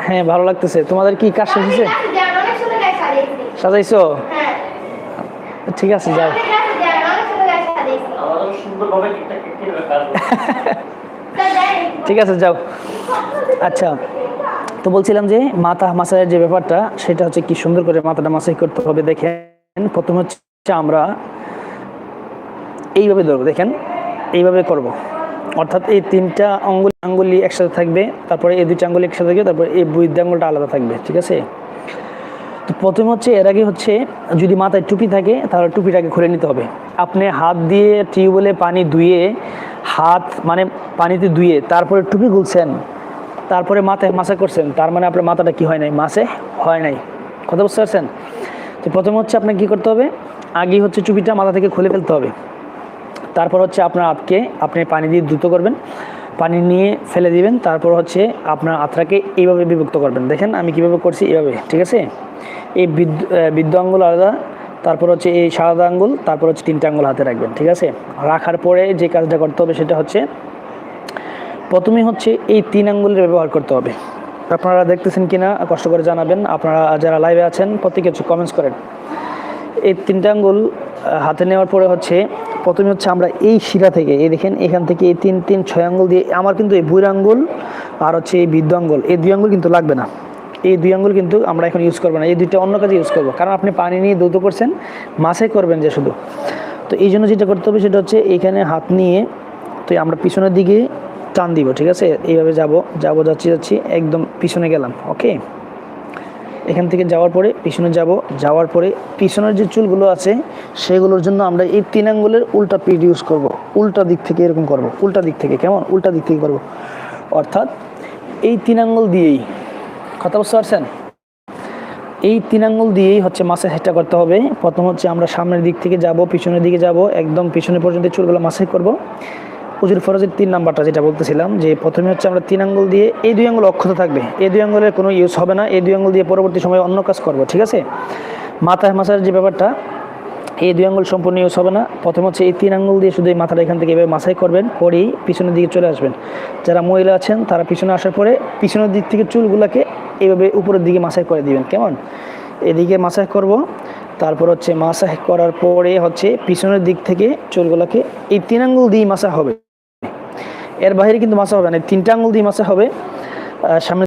হ্যাঁ ভালো লাগতেছে। তোমাদের কি কাজ শেষ হয়েছে? সাজাইছো? ঠিক আছে যাও। ঠিক আছে যাও। আচ্ছা, তো বলছিলাম যে মাথা মাসাজের যে ব্যাপারটা সেটা হচ্ছে কি সুন্দর করে মাথাটা মাসাজ করতে হবে। দেখেন প্রথম হচ্ছে আমরা এইভাবে ধরবো, দেখেন এইভাবে করব, অর্থাৎ এই তিনটা আঙ্গুলি একসাথে থাকবে, তারপরে এই দুইটা আঙ্গুলি একসাথে থাকবে, তারপরে এই বৃদ্ধ আঙ্গুলটা আলাদা থাকবে। ঠিক আছে? তো প্রথমে হচ্ছে এর আগে হচ্ছে যদি মাথায় টুপি থাকে তাহলে টুপিটাকে খুলে নিতে হবে। আপনি হাত দিয়ে টিউবওয়েলে পানি ধুয়ে হাত মানে পানিতে ধুয়ে তারপরে টুপি খুলছেন, তারপরে মাথায় মাসা করছেন, তার মানে আপনার মাথাটা কি হয় নাই? মাসে হয় নাই। কথা বুঝতে পারছেন? তো প্রথমে হচ্ছে আপনাকে কী করতে হবে, আগে হচ্ছে টুপিটা মাথা থেকে খুলে ফেলতে হবে। তারপর হচ্ছে আপনার হাতকে আপনি পানি দিয়ে দ্রুত করবেন, পানি নিয়ে ফেলে দিবেন। তারপর হচ্ছে আপনার হাতটাকে এইভাবে বিভক্ত করবেন। দেখেন আমি কীভাবে করছি, এইভাবে। ঠিক আছে? এই বৃদ্ধ আঙ্গুল আলাদা, তারপর হচ্ছে এই সাদা আঙ্গুল, তারপর হচ্ছে তিনটা আঙ্গুল হাতে রাখবেন। ঠিক আছে? রাখার পরে যে কাজটা করতে হবে সেটা হচ্ছে প্রথমে হচ্ছে এই তিন আঙ্গুলের ব্যবহার করতে হবে। আপনারা দেখতেছেন কিনা কষ্ট করে জানাবেন। আপনারা যারা লাইভে আছেন প্রত্যেকে হচ্ছে কমেন্টস করেন। এই তিনটা আঙ্গুল হাতে নেওয়ার পরে হচ্ছে প্রথমে হচ্ছে আমরা এই শিরা থেকে, এই দেখেন এখান থেকে এই তিন ছয় আঙ্গুল দিয়ে, আমার কিন্তু এই বুড়ি আঙ্গুল আর হচ্ছে এই বৃদ্ধ আঙ্গুল, এই দুই আঙ্গুল কিন্তু লাগবে না। এই দুই আঙ্গুল কিন্তু আমরা এখন ইউজ করবো না, এই দুইটা অন্য কাজে ইউজ করবো, কারণ আপনি পানি নিয়ে দ্রুত করছেন, মাসাই করবেন যে শুধু। তো এই জন্য যেটা করতে হবে সেটা হচ্ছে এইখানে হাত নিয়ে তো আমরা পিছনের দিকে টান দিব। ঠিক আছে? এইভাবে যাচ্ছি একদম পিছনে গেলাম। ওকে, এখান থেকে যাওয়ার পরে পিছনে যাওয়ার পরে পিছনের যে চুলগুলো আছে সেগুলোর জন্য আমরা এই তিন আঙ্গুলের উল্টা পিঠ ইউজ করব। উল্টা দিক থেকে এরকম করব, উল্টা দিক থেকে। কেমন? উল্টা দিক থেকে করব, অর্থাৎ এই তিন আঙ্গুল দিয়েই। কথা বুঝতে পারছেন? এই তিন আঙ্গুল দিয়েই হচ্ছে মাসাজ সেটা করতে হবে। প্রথম হচ্ছে আমরা সামনের দিক থেকে যাব, পিছনের দিকে যাব, একদম পিছনে পর্যন্ত চুলগুলো মাসাজ করব। উজুর ফরজের 3 নাম্বারটা যেটা বলতেছিলাম, যে প্রথমে হচ্ছে আমরা তিন আঙ্গুল দিয়ে, এই দুই আঙ্গুল অক্ষত থাকবে, এই দুই আঙ্গুলের কোনো ইউজ হবে না, এই দুই আঙ্গুল দিয়ে পরবর্তী সময় অন্য কাজ করব। ঠিক আছে? মাথায় মাসাজের যে ব্যাপারটা, এই দুই আঙ্গুল সম্পূর্ণ ইউজ হবে না। প্রথম হচ্ছে এই তিন আঙ্গুল দিয়ে শুধু এই মাথাটা এখান থেকে এভাবে মাসাজ করবেন, পরেই পিছনের দিকে চলে আসবেন। যারা মহিলা আছেন তারা পিছনে আসার পরে পিছনের দিক থেকে চুলগুলোকে এইভাবে উপরের দিকে মাসাজ করে দিবেন। কেমন? এদিকে মাসাজ করব, তারপর হচ্ছে মাসাজ করার পরে হচ্ছে পিছনের দিক থেকে চুলগুলোকে এই তিন আঙ্গুল দিয়ে মাসাজ হবে, এর বাইরে কিন্তু মাসা হবে না। তিনটা আঙ্গুল দিয়ে মাসা হবে। সামনে